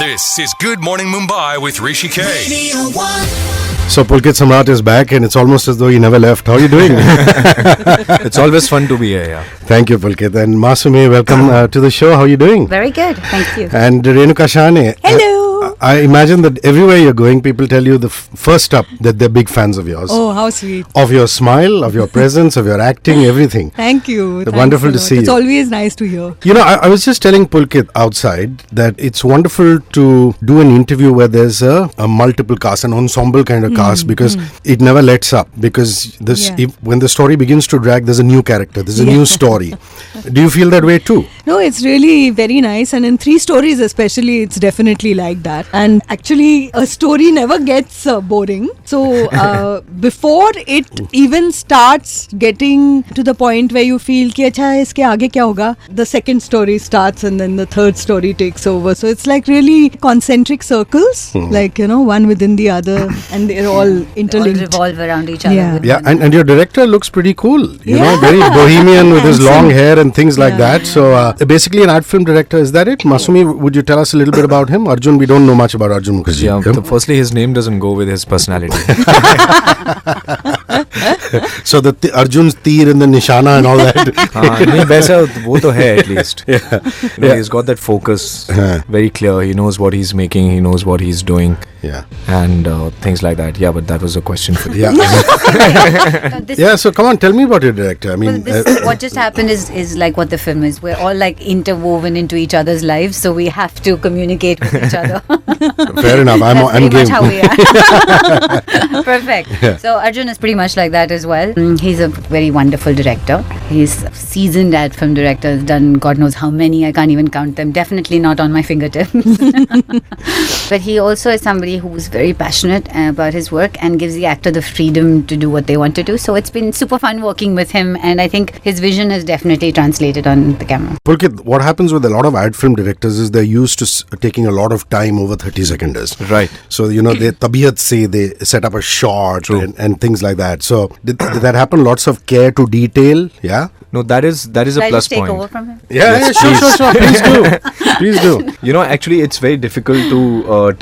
This is Good Morning Mumbai with Hrishi K. So Pulkit Samrat is back and it's almost as though he never left. How are you doing? It's always fun to be here, yeah. Thank you, Pulkit. And Masumeh, welcome to the show. How are you doing? Very good, thank you. And Renuka Shahane. Hello. I imagine that everywhere you're going, people tell you first up that they're big fans of yours. Oh, how sweet. Of your smile, of your presence, of your acting, everything. Thank you. Wonderful to see you. It's always nice to hear. You know, I was just telling Pulkit outside that it's wonderful to do an interview where there's a multiple cast, an ensemble kind of cast, because it never lets up. Because when the story begins to drag, there's a new character, there's a new story. Do you feel that way too? No, it's really very nice. And in 3 stories especially, it's definitely like that. And actually, a story never gets boring. So, before it even starts getting to the point where you feel कि अच्छा है इसके आगे क्या होगा, the second story starts and then the third story takes over. So it's like really concentric circles, like, you know, one within the other, and they're all interlinked. They all revolve around each other. Yeah, and your director looks pretty cool. You know, very bohemian with his long hair and things like that. So basically an art film director, is that it? Masumeh, would you tell us a little bit about him? Arjun, we don't know much about Arjun Mukherjee. Yeah, firstly, his name doesn't go with his personality. So the Arjun's Teer and the Nishana and all that. नहीं वैसा वो तो है at least. He's got that focus very clear. He knows what he's making. He knows what he's doing. Yeah. And things like that. Yeah, but that was a question for you. Yeah. So come on, tell me about your director. I mean, what just happened is like what the film is. We're all like interwoven into each other's lives, so we have to communicate with each other. Fair enough. I'm That's pretty game. much how we are. Perfect. Yeah. So Arjun is pretty much like that as well. He's a very wonderful director. He's a seasoned ad film director. Has done God knows how many. I can't even count them. Definitely not on my fingertips. But he also is somebody who's very passionate about his work and gives the actor the freedom to do what they want to do. So it's been super fun working with him, and I think his vision is definitely translated on the camera. Pulkit, what happens with a lot of ad film directors is they're used to taking a lot of time over 30 seconds. Right. So, you know, they tabiyat say they set up a shot and things like that. So did that happen? Lots of care to detail? Yeah? No, that is a Should I plus just take point. over from him? Yeah, sure. Please do. Please do. You know, actually, it's very difficult to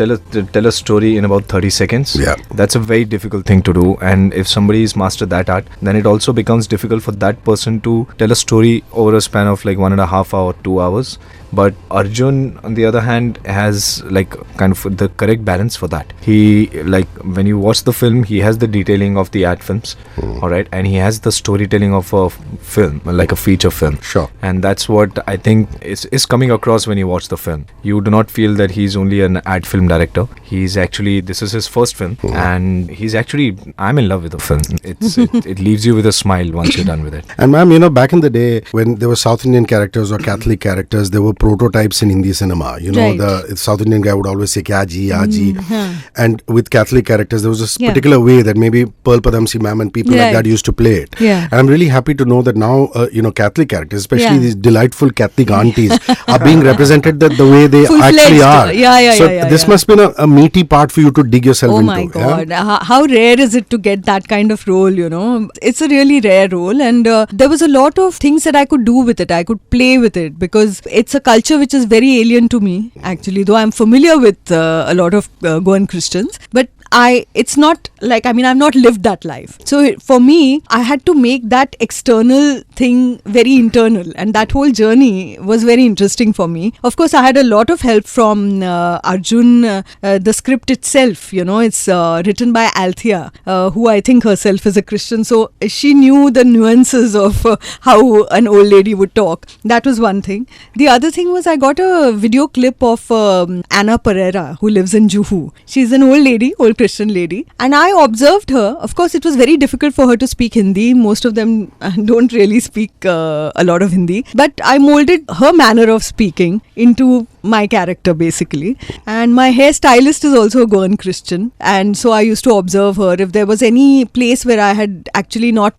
tell a story in about 30 seconds. Yeah. That's a very difficult thing to do. And if somebody's mastered that art, then it also becomes difficult for that person to tell a story over a span of like 1.5 hours, 2 hours. But Arjun, on the other hand, has like kind of the correct balance for that. He, like, when you watch the film, he has the detailing of the ad films, alright, and he has the storytelling of a film, like a feature film. Sure. And that's what I think is coming across when you watch the film. You do not feel that he's only an ad film director. He's actually, this is his first film, and he's actually, I'm in love with the film. It leaves you with a smile once you're done with it. And ma'am, you know, back in the day when there were South Indian characters or Catholic characters, there were prototypes in Hindi cinema. You know, the South Indian guy would always say kya ji, aji. And with Catholic characters, there was this particular way that maybe Pearl Padamsi ma'am and people like that used to play it. Yeah. And I'm really happy to know that now, you know, Catholic characters, especially these delightful Catholic aunties, are being represented the way they actually are. So this must be a meaty part for you to dig yourself into. Oh my God. Yeah? How rare is it to get that kind of role, you know? It's a really rare role, and there was a lot of things that I could do with it. I could play with it because it's a culture which is very alien to me, actually, though I'm familiar with a lot of Goan Christians. But it's not like, I mean, I've not lived that life. So for me, I had to make that external thing very internal, and that whole journey was very interesting for me. Of course, I had a lot of help from Arjun. The script itself, you know, it's written by Althea, who I think herself is a Christian. So she knew the nuances of how an old lady would talk. That was one thing. The other thing was I got a video clip of Anna Pereira, who lives in Juhu. She's an old lady, old Christian lady, and I observed her. Of course, it was very difficult for her to speak Hindi. Most of them don't really speak a lot of Hindi, but I molded her manner of speaking into my character basically. And my hairstylist is also a Goan Christian, and so I used to observe her. If there was any place where I had actually not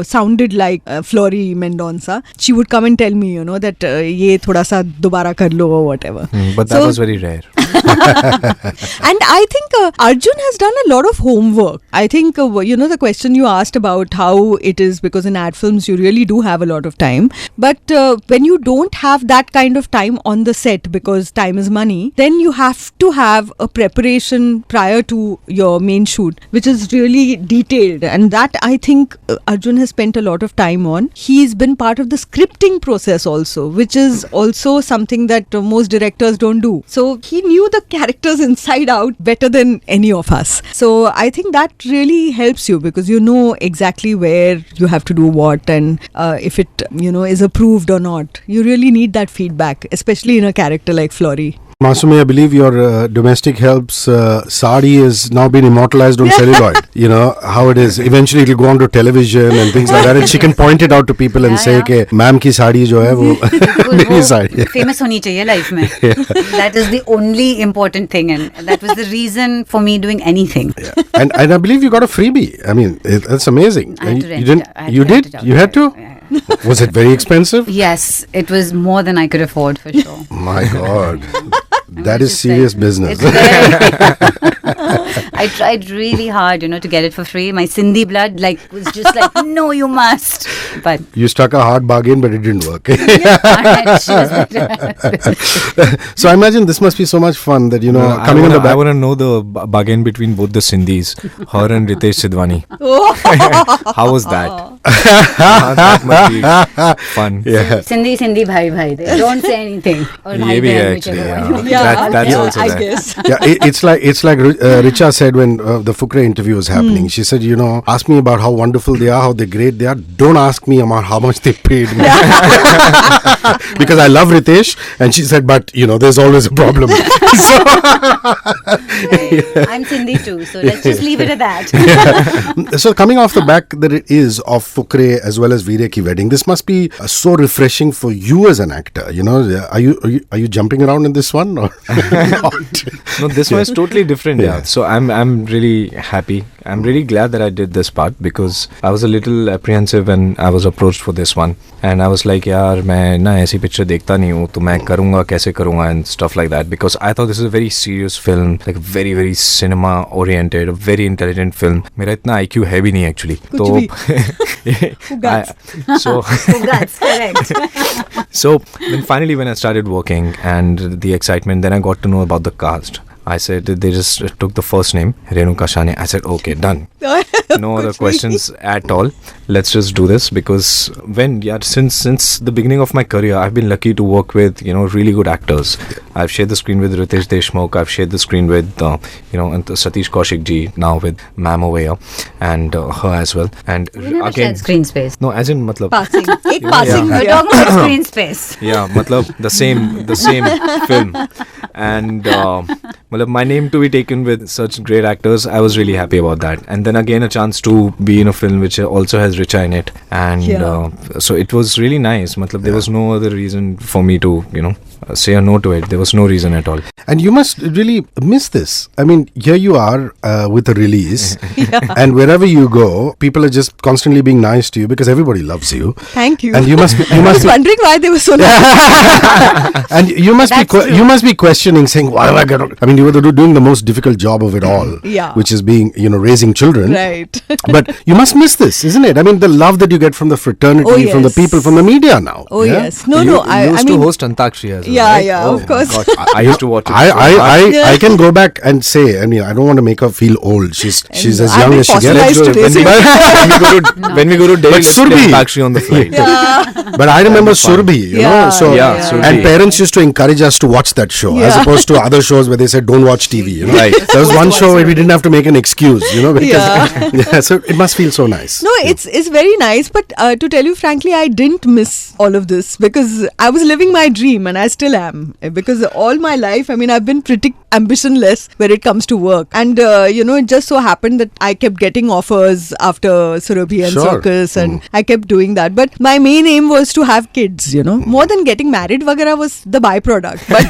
sounded like Flory Mendonça, she would come and tell me, you know, that ye thoda sa dobara kar lo or whatever. But that was very rare. And I think Arjun has done a lot of homework. I think, the question you asked about how it is, because in ad films you really do have a lot of time. But when you don't have that kind of time on the set, because time is money, then you have to have a preparation prior to your main shoot, which is really detailed. And that I think Arjun has spent a lot of time on. He's been part of the scripting process also, which is also something that most directors don't do. So he knew the characters inside out better than any of us. So I think that really helps you, because you know exactly where you have to do what, and if it is approved or not. You really need that feedback, especially in a character like Florrie. Masumeh, I believe your domestic help's sari has now been immortalized on celluloid. You know how it is. Eventually, it'll go on to television and things like that, and she can point it out to people and say, "Ke, ma'am ki sari jo hai, wo meri sari." Famous honi chahiye life mein. That is the only important thing, and that was the reason for me doing anything. Yeah. And I believe you got a freebie. I mean, that's amazing. I had to rent You didn't? it. I had You to rent did? it out. You had to? Yeah. Was it very expensive? Yes, it was more than I could afford, for sure. My God. That is Just serious like, business. it's very- I tried really hard, to get it for free. My Sindhi blood was just like, no, you must. But You struck a hard bargain, but it didn't work. she was like, So I imagine this must be so much fun that, coming on the I back. want to know the bargain between both the Sindhis, her and Ritesh Sidhwani. How was that? That must be fun. Yeah. Sindhi, bhai. They don't say anything. Or Ye bhai, bhi hai bhai, actually, whichever yeah. one. That's also I there. guess. Yeah, it's like Richa said when the Fukre interview was happening. She said, ask me about how wonderful they are, how they're great they are. Don't ask me about how much they paid me. Because I love Ritesh. And she said, but, there's always a problem. I'm Sindhi too, so let's just leave it at that. So coming off the back that it is of Fukre as well as Veere Ki Wedding, this must be so refreshing for you as an actor. Are you jumping around in this one or not? No, this one is totally different. Yeah. So I'm really happy. I'm really glad that I did this part, because I was a little apprehensive when I was approached for this one, and I was like, यार मैं ना ऐसी picture देखता नहीं हूँ, तो मैं करूँगा कैसे करूँगा and stuff like that, because I thought this is a very serious film, like very very cinema oriented, a very intelligent film. मेरा इतना IQ है भी नहीं actually. तो so That's correct. So then finally when I started working and the excitement, then I got to know about the cast. I said, they just took the first name, Renuka Shahane. I said, okay, done. No other questions at all. Let's just do this, because since the beginning of my career, I've been lucky to work with, really good actors. I've shared the screen with Ritesh Deshmukh. I've shared the screen with, and Satish Kaushik ji, now with Ma'am over here, and her as well. And We never again, shared screen space. no, as in, matlab, Passing. Ek passing. We're Yeah. talking about screen space. yeah, matlab the same film, and my name to be taken with such great actors, I was really happy about that. And then again a chance to be in a film which also has Richa in it, and so it was really nice. Matlab, there was no other reason for me to say a no to it. There was no reason at all. And you must really miss this. I mean, here you are with a release, and wherever you go, people are just constantly being nice to you because everybody loves you. Thank you. And you must I was wondering why they were so nice. and you must That's true. you must be questioning, saying, why have I got? I mean, you were doing the most difficult job of it all, Yeah. which is being raising children. Right. But you must miss this, isn't it? I mean, the love that you get from the fraternity, Oh, from the yes. people, from the media now. Oh yeah? yes. No, you I used mean, to host Antakshari as well, yeah, right? yeah, Oh of course. my God. I used to watch it. I can go back and say, I mean, I don't want to make her feel old. She's as I've young been as she fossilized gets. today, when we go to Delhi, But let's Surbi. play Antakshari on the flight. But I remember Surbi, you know. Yeah, So yeah, Surbi. and parents used to encourage us to watch that show, as Yeah. opposed to other shows where they said don't watch TV. You know? Right. There was one show where we didn't have to make an excuse, because Yeah. so it must feel so nice. No, it's very nice, but to tell you frankly, I didn't miss all of this because I was living my dream and I still am. Because all my life, I mean, I've been pretty ambitionless when it comes to work. And, it just so happened that I kept getting offers after Surabhi and Sure. Circus and I kept doing that. But my main aim was to have kids, More than getting married, Vagara was the byproduct. But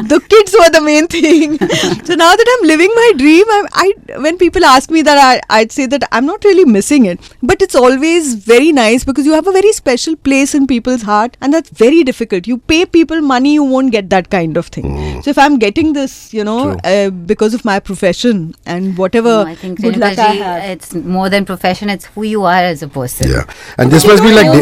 the kids were the main thing. So now that I'm living my dream, I when people ask me that, I'd say that I'm not really missing it. But it's always very nice because you have a very special place in people's heart, and that's very difficult. You pay people money you won't get that kind of thing. So if I'm getting this, because of my profession and whatever I think good luck I have. it's more than profession, it's who you are as a person. Yeah, and this must be like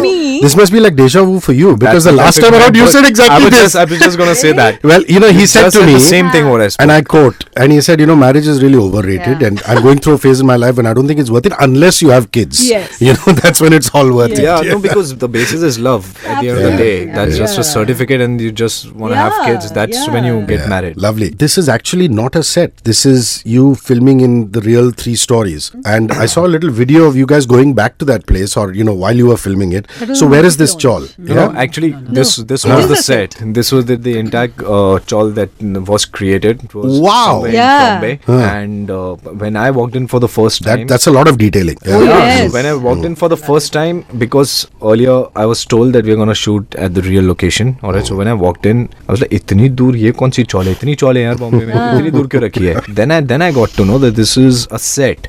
this must be like deja vu for you, because the last time around you said exactly this. I was just gonna say that. Well, he said to me the same thing what I spoke. and I quote, and he said, marriage is really overrated, and I'm going through a phase in my life and I don't think it's worth it unless you have kids. Yes. That's when it's all worth it. Yeah, no, because the basis is love at the end of the day. That's just a certificate, and you just want to have kids. That's when you get married. Lovely. This is actually not a set. This is you filming in the real 3 Stories. And I saw a little video of you guys going back to that place, or while you were filming it. So where is this chawl? No, actually, this was the set. This was the entire chawl that was created. It was somewhere in Bombay. And when I walked in for the first time, that's a lot of detailing. Yes. So when I walked in for the first time, because earlier I was told that we're gonna shoot at the real location. Alright, so when I walked in, I was like, "Itni dur ye kaun si chawl hai? Itni chawl hai yaar Bombay mein. Itni dur kyun rakhi hai?" Then I got to know that this is a set.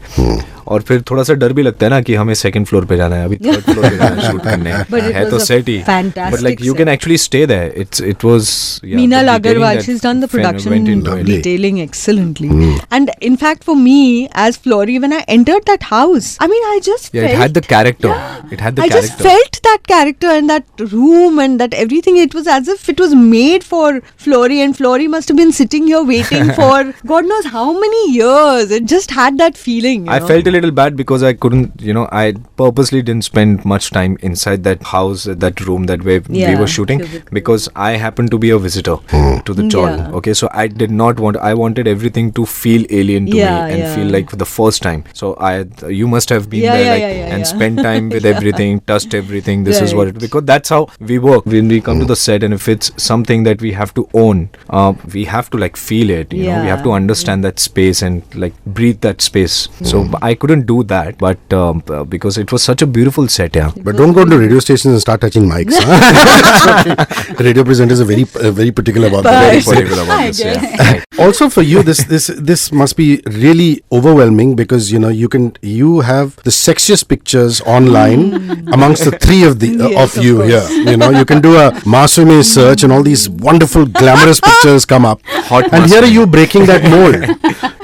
और फिर थोड़ा सा डर भी लगता है ना कि हमें सेकंड फ्लोर पे जाना है, अभी थर्ड फ्लोर पे जाना है शूट करने है तो सेट ही, but like you can actually stay there. It was Meena Agarwal, she's done the production detailing excellently. And in fact for me as Flory, when I entered that house, I mean I just felt it had the character. It had the I character. just felt that character and that room and that everything. It was as if it was made for Flory, and Flory must have been sitting here waiting for God knows how many years. It just had that feeling. I felt a little bad because I couldn't, I purposely didn't spend much time inside that house, that room that we were shooting, because I happened to be a visitor to the chawl. Yeah. Okay, so I did not I wanted everything to feel alien to me and feel like for the first time. So you must have been there and spent time with everything, touched everything. This is what it, because that's how we work when we come to the set, and if it's something that we have to own, we have to like feel it. We have to understand that space and like breathe that space. So I couldn't do that, but because it was such a beautiful set. But don't go to radio stations and start touching mics. Radio presenters are very particular about that. Very particular about this. Yeah. Also for you, this must be really overwhelming, because you have the sexiest pictures online amongst the 3 of you here. You can do a Masumeh search and all these wonderful glamorous pictures come up. And here are you breaking that mold,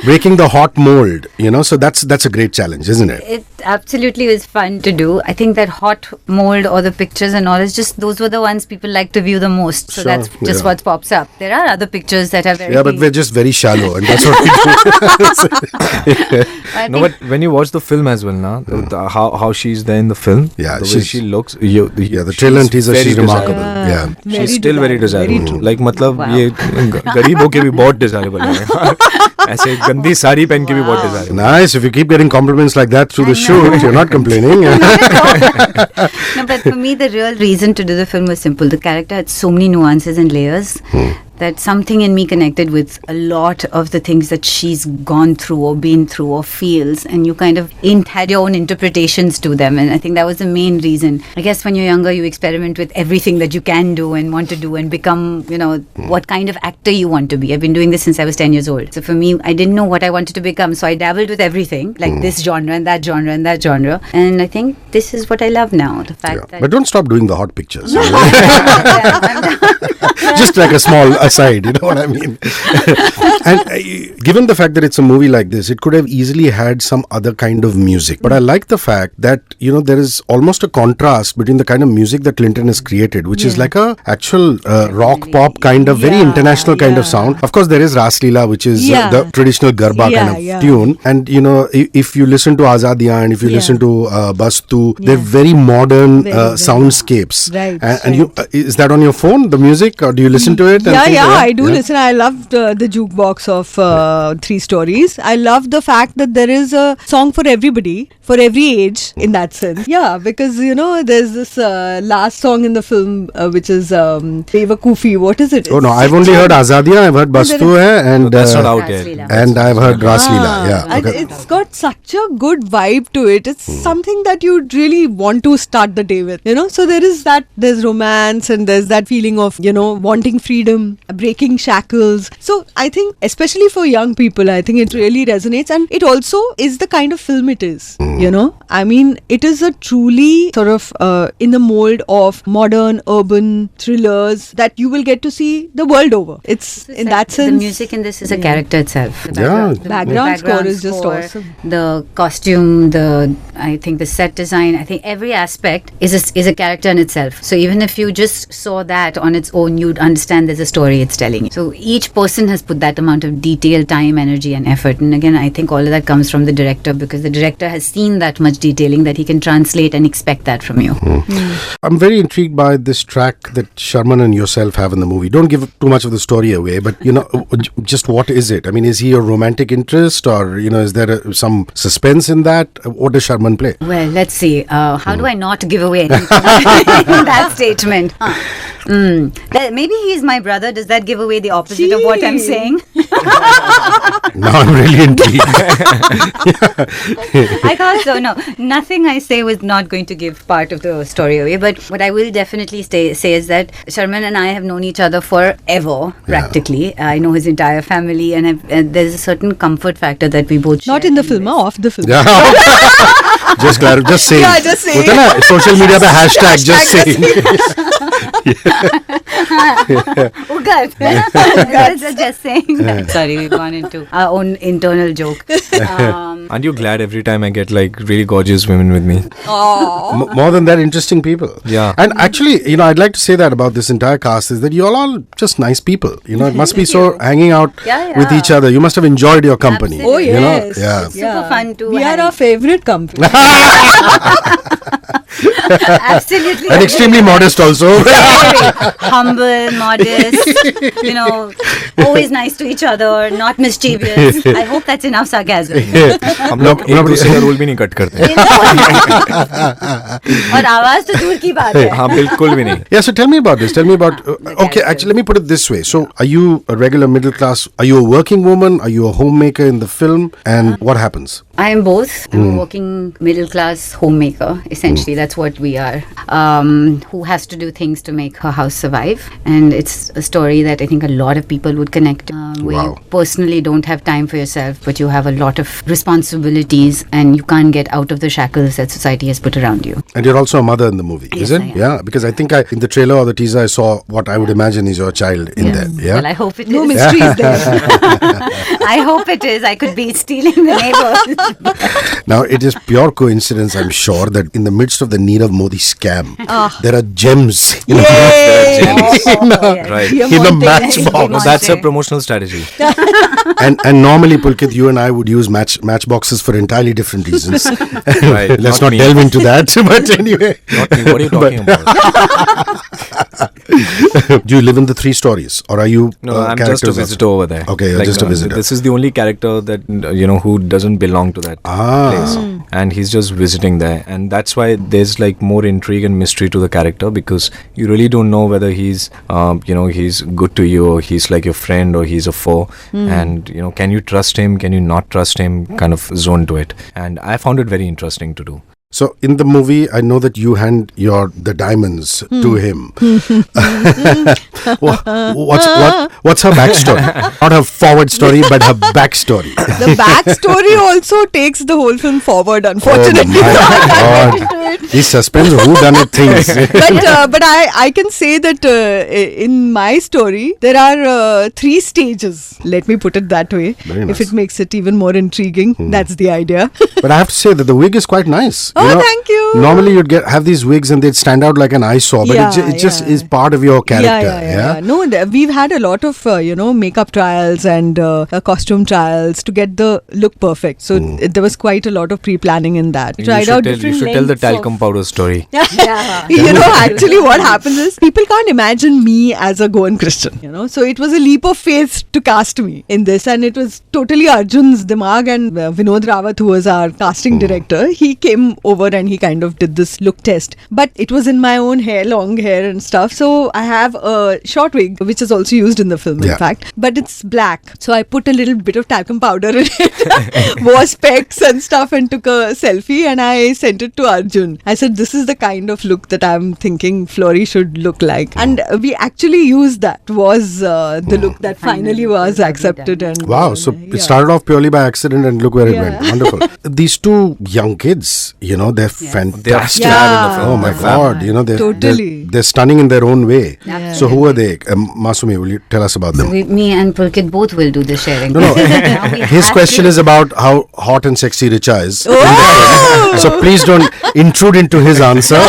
breaking the hot mold. So that's a great challenge, isn't it? It absolutely was fun to do. I think that hot mold or the pictures and all is just, those were the ones people like to view the most. So that's just what pops up. There are other pictures that are very... Yeah, but we're just very shallow, and that's what we do. No, but when you watch the film as well, how she's there in the film, the way she looks, the trailer and teaser, she's remarkable. She's still very desirable. Like, मतलब ये गरीब होके भी बहुत desirable है. ऐसे गंदी साड़ी पहन के भी बहुत desirable. Nice. If you keep getting compliments like that through the shoot, you're not complaining. No, but for me, the real reason to do the film was simple. The character had so many nuances and layers that something in me connected with a lot of the things that she's gone through or been through or feels, and you kind of had your own interpretations to them. And I think that was the main reason. I guess when you're younger, you experiment with everything that you can do and want to do and become, what kind of actor you want to be. I've been doing this since I was 10 years old. So for me, I didn't know what I wanted to become. So I dabbled with everything, like this genre and that genre and that genre. And I think this is what I love now. The fact that... But don't stop doing the hot pictures. I'm done. Just like a small aside, you know what I mean? And given the fact that it's a movie like this, it could have easily had some other kind of music. But I like the fact that, there is almost a contrast between the kind of music that Clinton has created, which is like a actual rock pop kind of very international kind of sound. Of course, there is Ras Leela, which is the traditional Garba kind of tune. And, if you listen to Azadiyan and if you listen to Bastu, they're very modern soundscapes. Right. And you, is that on your phone, the music, or do you listen to it? I do listen. I loved the jukebox of 3 Stories. I love the fact that there is a song for everybody, for every age, in that sense. Yeah, because there's this last song in the film which is Bewakufi. What is it? Oh no, I've only heard Azadiya, I've heard Bastu hai, and that's not out yet. And I've heard Ras Leela. Yeah, okay. It's got such a good vibe to it. It's something that you'd really want to start the day with. So there is that. There's romance and there's that feeling of wanting freedom. breaking shackles. So I think, especially for young people, I think it really resonates, and it also is the kind of film it is. I mean, it is a truly sort of in the mold of modern urban thrillers that you will get to see the world over. It's in that sense. The music in this is a character itself. Yeah. The background score is just awesome. The costume, I think the set design, I think every aspect is a character in itself. So even if you just saw that on its own, you'd understand there's a story it's telling you. So each person has put that amount of detail, time, energy and effort. And again, I think all of that comes from the director, because the director has seen that much detailing that he can translate and expect that from you. I'm very intrigued by this track that Sharman and yourself have in the movie. Don't give too much of the story away, but just what is it? I mean, is he a romantic interest, or is there some suspense in that? What does Sharman play? Well, let's see. How do I not give away anything in that statement? Maybe he's my brother. Does that give away the opposite of what I'm saying? Now I'm really intrigued. I thought so. No, nothing I say was not going to give part of the story away. But what I will definitely say is that Sharman and I have known each other forever, practically. I know his entire family, and there's a certain comfort factor that we both share. Not in the film, off the film. just saying. Yeah, just saying. Social media पे hashtag just saying. Just saying. Sorry, we've gone into our own internal joke. Aren't you glad every time I get like really gorgeous women with me? More than that, interesting people. Yeah. And actually, I'd like to say that about this entire cast is that you're all just nice people. It must be so hanging out with each other. You must have enjoyed your company. Absolutely. Oh, yes. Yeah. Super fun too. We are our favorite company. Absolutely. And extremely modest also. Very humble, modest, always nice to each other, not mischievous. I hope that's enough sarcasm. हम लोग एक दूसरे का role भी नहीं cut करते हैं. और आवाज तो दूर की बात है. हाँ, बिल्कुल भी नहीं. Yeah, so tell me about this. Tell me about. Okay, actually, let me put it this way. So, are you a regular middle class? Are you a working woman? Are you a homemaker in the film? And what happens? I am both. I'm a working middle class homemaker. Essentially, that's what we are. Who has to do things to make her house survive. And it's a story that I think a lot of people would connect to. Where you personally don't have time for yourself, but you have a lot of responsibilities and you can't get out of the shackles that society has put around you. And you're also a mother in the movie, Yes, is it? I am. Yeah, because I think in the trailer or the teaser I saw what I would imagine is your child in there. Yeah. Well, I hope it No is. mysteries there. I hope it is. I could be stealing the neighbors. Now, it is pure coincidence, I'm sure, that in the midst of the Nirav Modi scam, there are gems. Right. In the matchbox. No, that's a promotional strategy. and normally, Pulkit, you and I would use matchboxes for entirely different reasons. Right. Let's not delve into that. But anyway. Not me. What are you talking about? Do you live in the 3 stories? Or are you No, I'm just a visitor over there. Okay, you're just a visitor. This is the only character that, who doesn't belong to that place. And he's just visiting there. And that's why there's like more intrigue and mystery to the character, because you really don't know whether he's, he's good to you, or he's like your friend, or he's a foe. And, can you trust him? Can you not trust him? Kind of zone to it. And I found it very interesting to do. So in the movie, I know that you hand the diamonds to him. What's her backstory? Not her forward story, but her backstory. The backstory also takes the whole film forward, unfortunately. Oh my God. These suspense whodunit things. But I can say that in my story, there are 3 stages. Let me put it that way. Very nice. If it makes it even more intriguing, that's the idea. But I have to say that the wig is quite nice. Oh, thank you. Normally you'd have these wigs and they'd stand out like an eyesore, but it just is part of your character. Yeah. No, we've had a lot of makeup trials and costume trials to get the look perfect. So there was quite a lot of pre-planning in that. We tried out different You should tell the lengths of- talcum powder story. Actually what happens is people can't imagine me as a Goan Christian, so it was a leap of faith to cast me in this, and it was totally Arjun's dimag, and Vinod Rawat, who was our casting director, he came over and he kind of did this look test, but it was in my own hair, long hair and stuff. So I have a short wig which is also used in the film, in fact, but it's black, so I put a little bit of talcum powder in it, wore specs and stuff, and took a selfie, and I sent it to Arjun. audition. I said, this is the kind of look that I'm thinking Flory should look like. And we actually used that, was the look that finally was accepted. And wow, so it started off purely by accident and look where it went. Wonderful. These two young kids, they're fantastic. Oh my God, they're stunning in their own way. So who are they? Masumeh, will you tell us about them? Me and Pulkit both will do the sharing. No. His question is about how hot and sexy Richa is. So please don't intrude into his answer.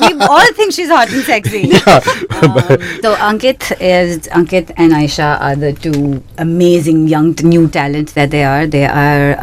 We all think she's hot and sexy. So Ankit and Aisha are the two amazing young new talents that they are. They are.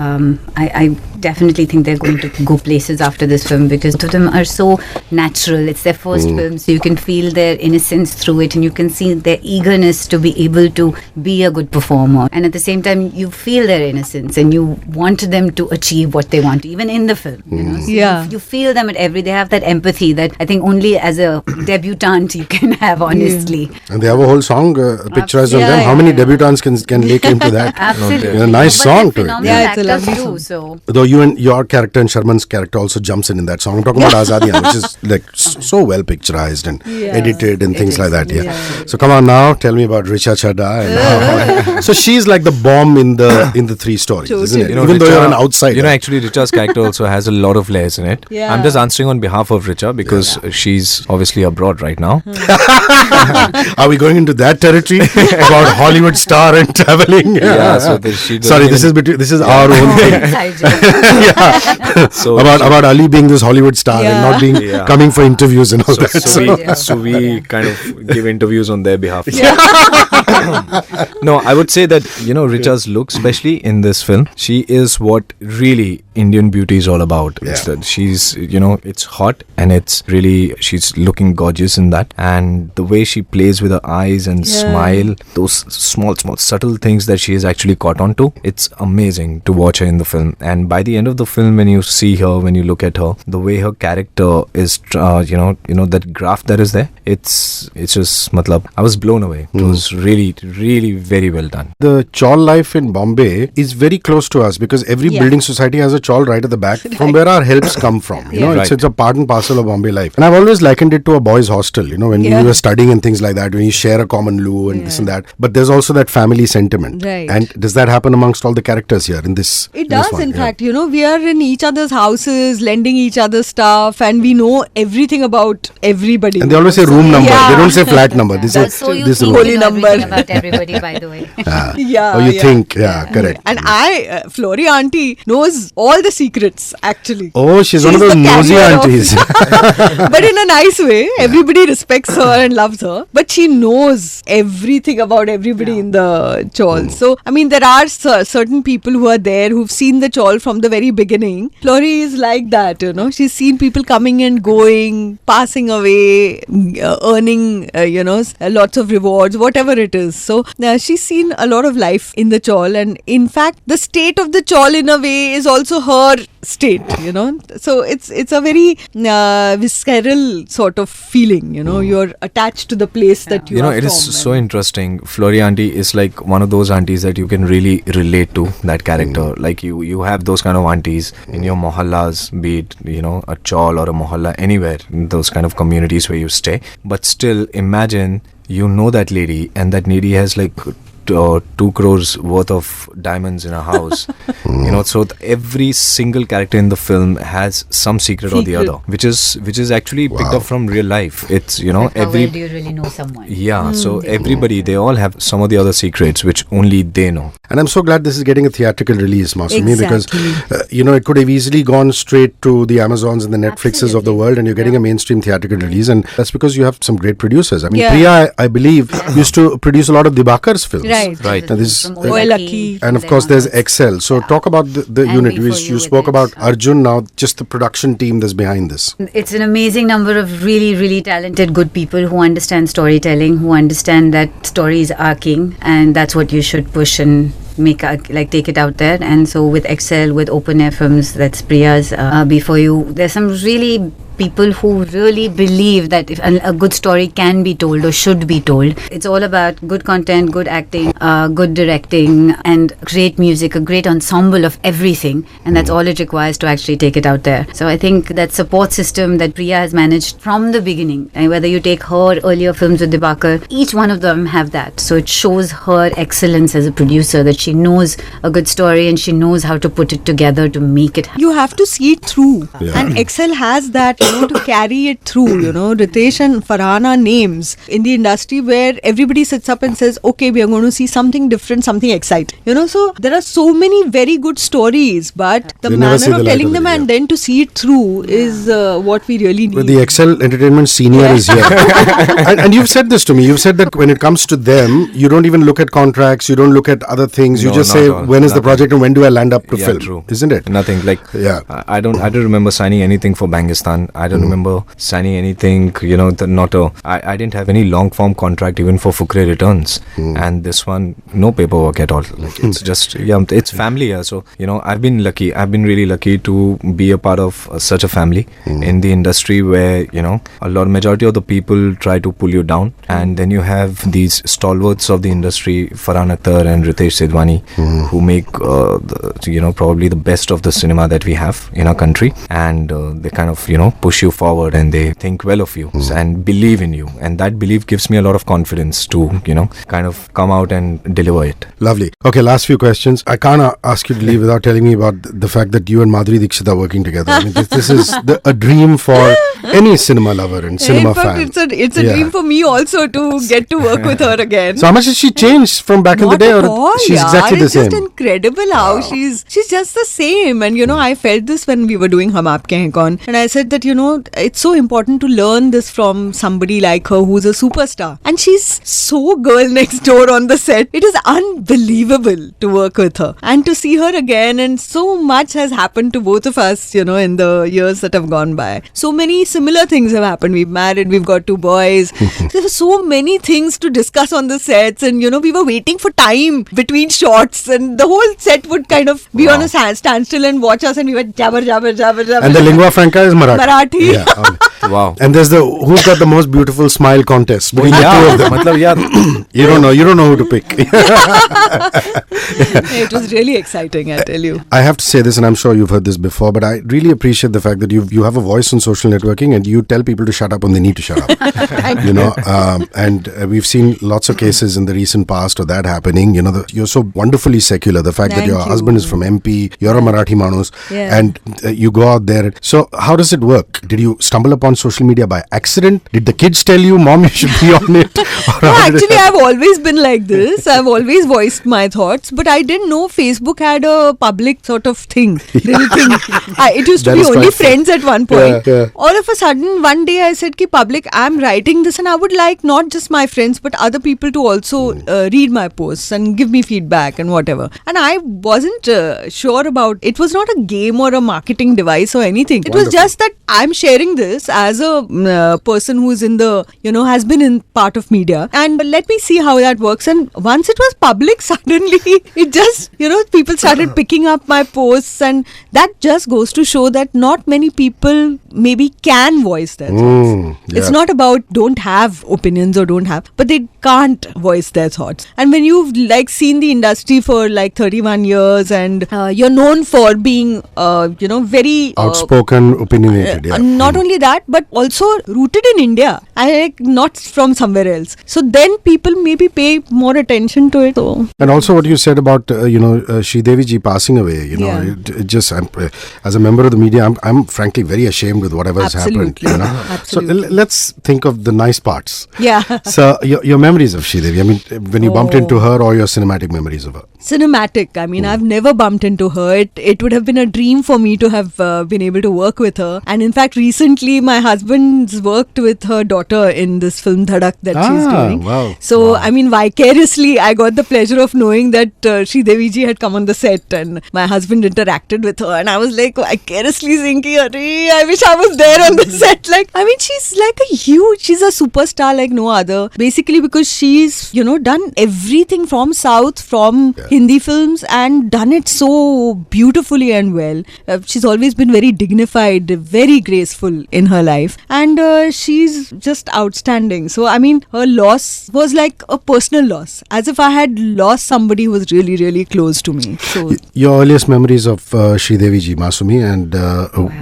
I definitely think they're going to go places after this film because both of them are so natural. It's their first film, so you can feel their innocence through it, and you can see their eagerness to be able to be a good performer. And at the same time, you feel their innocence, and you want them to achieve what they want, even in the film. So you feel them they have that empathy that I think only as a debutante you can have, honestly. And they have a whole song picturized on them. How many debutantes can lay claim to that? Absolutely. A nice song to it. Yeah, it's a lovely song. So. Though you and your character and Sharman's character also jumps in that song. I'm talking about Azadiyan, which is like so well picturized and edited and things like that. So come on now, tell me about Richa Chadha. And so she's like the bomb in the three stories, isn't it? Even though you're an outsider. Actually Richa's character also has a lot of layers in it. I'm just answering on behalf of Richa because she's obviously abroad right now. Are we going into that territory about Hollywood star and traveling? So sorry, this is our own thing. So about Ali being this Hollywood star and not being coming for interviews and all that. So we kind of give interviews on their behalf. No, I would say that Richa's look, especially in this film, she is what really Indian beauty is all about. It's that she's it's hot and it's really she's looking gorgeous in that, and the way she plays with her eyes and smile, those small subtle things that she has actually caught on to, it's amazing to watch her in the film. And by the end of the film, when you see her, when you look at her, the way her character is that graph that is there, it's just I was blown away. It was really very well done. The chawl life in Bombay is very close to us because every building society has a chawl right at the back from where our helps come from. It's a part and parcel of Bombay life. And I've always likened it to a boys' hostel, when you were studying and things like that, when you share a common loo and this and that. But there's also that family sentiment. Right. And does that happen amongst all the characters here in this? It does, in fact. We are in each other's houses, lending each other stuff, and we know everything about everybody. And they always say room number. They don't say flat number. They say this room. Holy number. About everybody, by the way. Think, correct. And Flory auntie knows all the secrets, actually. Oh, she's one of those nosy aunties. But in a nice way. Everybody respects her and loves her. But she knows everything about everybody in the chawl. So, there are certain people who are there who've seen the chawl from the very beginning. Flory is like that, She's seen people coming and going, passing away, earning, lots of rewards, whatever it is. So, she's seen a lot of life in the chawl. And in fact, the state of the chawl in a way is also her state, So, it's a very visceral sort of feeling, You're attached to the place that you are it from. is so interesting. Flory auntie is like one of those aunties that you can really relate to, that character. Like you have those kind of aunties in your mohallas, be it, a chawl or a mohalla, anywhere, in those kind of communities where you stay. But still, imagine that lady, and that lady has like 2 crores worth of diamonds in a house. So every single character in the film has some secret or the other, which is actually picked up from real life. It's How well do you really know someone? So everybody, they all have some of the other secrets which only they know. And I'm so glad this is getting a theatrical release, Masumeh, because it could have easily gone straight to the Amazons and the Netflixes of the world, and you're getting a mainstream theatrical release, and that's because you have some great producers. Priya, I believe, used to produce a lot of Dibakar's films. Right. And this Lucky. And of course there's Excel. So talk about the unit. You spoke about Arjun, now just the production team that's behind this. It's an amazing number of really, really talented, good people who understand storytelling, who understand that stories are king, and that's what you should push and take it out there. And so with Excel, with Open Air Films, that's Priya's, before you, there's some really people who really believe that if a good story can be told or should be told. It's all about good content, good acting, good directing, and great music, a great ensemble of everything, and that's all it requires to actually take it out there. So I think that support system that Priya has managed from the beginning, and whether you take her earlier films with Dibakar, each one of them have that. So it shows her excellence as a producer, that she knows a good story and she knows how to put it together to make it happen. You have to see it through, and Excel has that, to carry it through. Ritesh and Farhan are names in the industry where everybody sits up and says, okay, we are going to see something different, something exciting. So there are so many very good stories, but the manner of telling them and then to see it through is what we really need. But the Excel Entertainment senior is here. and you've said this to me. You've said that when it comes to them, you don't even look at contracts, you don't look at other things. You just say, when is the project and when do I land up to film? True. Isn't it? Nothing. I don't remember signing anything for Bangistan. I don't remember signing anything, I didn't have any long form contract even for Fukre Returns. And this one, no paperwork at all. It's just, it's family here. So, I've been lucky. I've been really lucky to be a part of such a family in the industry where, majority of the people try to pull you down. And then you have these stalwarts of the industry, Farhan Akhtar and Ritesh Sidhwani, who make, probably the best of the cinema that we have in our country. And they kind of, push you forward and they think well of you and believe in you. And that belief gives me a lot of confidence to, kind of come out and deliver it. Lovely. Okay, last few questions. I can't ask you to leave without telling me about the fact that you and Madhuri Dixit are working together. I mean, this is a dream for any cinema lover and cinema fan. It's a dream for me also to get to work with her again. So how much has she changed from back in the day? Or she's exactly the same? It's just incredible how she's just the same. And I felt this when we were doing Hum Aapke Hain Kaun. And I said that, it's so important to learn this from somebody like her who's a superstar. And she's so girl next door on the set. It is unbelievable to work with her. And to see her again, and so much has happened to both of us, in the years that have gone by. So many similar things have happened. We've married, we've got 2 boys. There were so many things to discuss on the sets, and we were waiting for time between shots, and the whole set would kind of be on a standstill and watch us, and we were jabber. And the lingua franca is Marathi. Yeah. Wow. And there's the who's got the most beautiful smile contest between the two of them. You don't know who to pick. It was really exciting, I tell you. I have to say this, and I'm sure you've heard this before, but I really appreciate the fact that you have a voice on social networking and you tell people to shut up when they need to shut up. And we've seen lots of cases in the recent past of that happening. You're so wonderfully secular. The fact that your husband is from MP, you're a Marathi Manus, and you go out there. So how does it work? Did you stumble upon social media by accident? Did the kids tell you, Mom, you should be on it? No, actually, I've always been like this. I've always voiced my thoughts, but I didn't know Facebook had a public sort of thing. It used to be only friends at one point. Yeah. All of a sudden, one day I said, public, I'm writing this and I would like not just my friends, but other people to also read my posts and give me feedback and whatever. And I wasn't sure about, it was not a game or a marketing device or anything. It was just that I'm sharing this as a person who's in the, has been in part of media, and let me see how that works. And once it was public, suddenly it just, people started picking up my posts, and that just goes to show that not many people maybe can voice their thoughts. It's not about don't have opinions or don't have, but they can't voice their thoughts. And when you've seen the industry for 31 years and you're known for being, very outspoken, opinionated. Not only that, but also rooted in India and not from somewhere else. So then people maybe pay more attention to it. So. And also what you said about Sridevi ji passing away. It just as a member of the media, I'm frankly very ashamed with whatever has happened. So let's think of the nice parts. Yeah. So your memories of Sridevi. I mean, when you bumped into her, or your cinematic memories of her. Cinematic. I mean, I've never bumped into her. It would have been a dream for me to have been able to work with her. And in fact, recently my husband's worked with her daughter in this film Dhadak that she's doing. Wow. So, I mean, vicariously, I got the pleasure of knowing that Sridevi ji had come on the set and my husband interacted with her. And I was vicariously thinking, I wish I was there on the set. She's a superstar like no other. Basically, because she's, done everything from South, from Hindi films, and done it so beautifully and well. She's always been very dignified, very graceful in her life, and she's just outstanding. So I mean, her loss was like a personal loss, as if I had lost somebody who was really, really close to me. So Your earliest memories of Sridevi ji, Masumi, and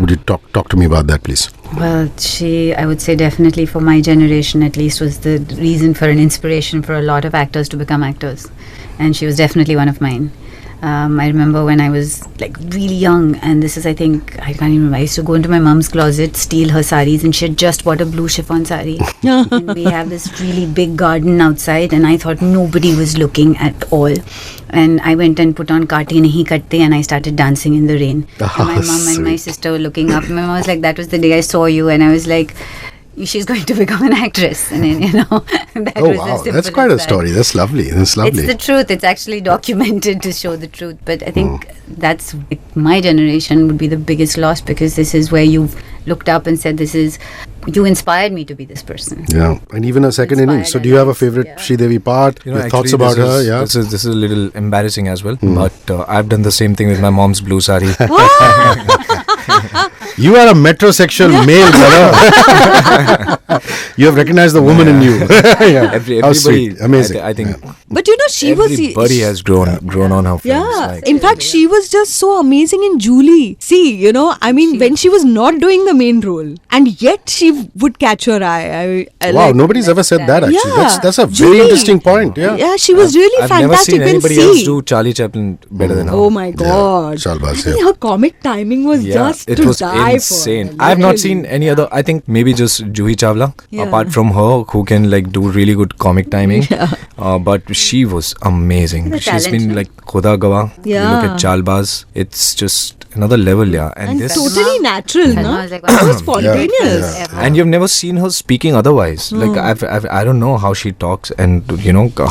would you talk to me about that, please? Well, she, I would say definitely for my generation at least, was the reason for an inspiration for a lot of actors to become actors. And she was definitely one of mine. I remember when I was like really young, and this is, I think, I can't even remember. I used to go into my mom's closet, steal her saris, and she had just bought a blue chiffon sari. And we have this really big garden outside, and I thought nobody was looking at all. And I went and put on Kati Nahi Katte, and I started dancing in the rain. And my mom and my sister were looking up. My mom was like, that was the day I saw you. And I was like, she's going to become an actress. And then, that Oh was wow, as simple that's quite as a that. story. That's lovely. It's the truth. It's actually documented to show the truth. But I think that's my generation would be the biggest loss, because this is where you've looked up and said, you inspired me to be this person. Yeah, and even a second innings. So, do you have a favorite Sridevi part? Your thoughts about her? Yeah. This is a little embarrassing as well, but I've done the same thing with my mom's blue sari. You are a metrosexual male, brother. You have recognized the woman in you. Yeah. How sweet. Amazing. I think. but she was. Everybody has grown on her films. Yeah, in fact, she was just so amazing in Julie. See, I mean, when she was not doing the main role, and yet she would catch your eye. I Wow, like, nobody's ever said that actually. Yeah. That's a very Julie. interesting point. Yeah. Yeah, she was really I've fantastic. never seen anybody when else do Charlie Chaplin better than her. Oh my God! Shalbaz, I mean, her comic timing was just it to was die insane. for. I have not seen any other. I think maybe just Juhi Chawla, Yeah. apart from her, who can like do really good comic timing. But she was amazing. The She's talent, been no? like Khuda Gawah. You Yeah. look at Chalbaz. It's just another level, yeah. And this. totally natural, Salma no? was like, It was wow. spontaneous. Yeah. And you've never seen her speaking otherwise. Like I don't know how she talks and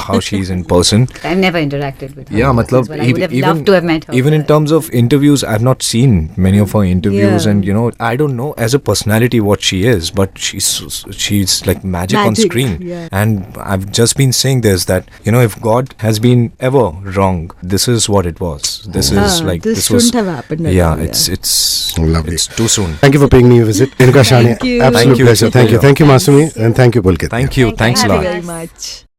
how she's in person. I've never interacted with her. Yeah, as matlab, well. I would have loved to have met her. even in terms of interviews, I've not seen many of her interviews, Yeah. and I don't know as a personality what she is, but she's like magic on Magic, screen. yeah. And I've just been saying this, that if God has been ever wrong, this is what it was. This is like this this was. shouldn't have happened at Yeah, all, it's Lovely. It's too soon. Thank you for paying me a visit. Renuka Shahane, Thank you. absolute Thank you. pleasure. Thank you. Thank you, Masumi. And thank you, Pulkit. Thank you. Thanks a Thank you lot. Very much.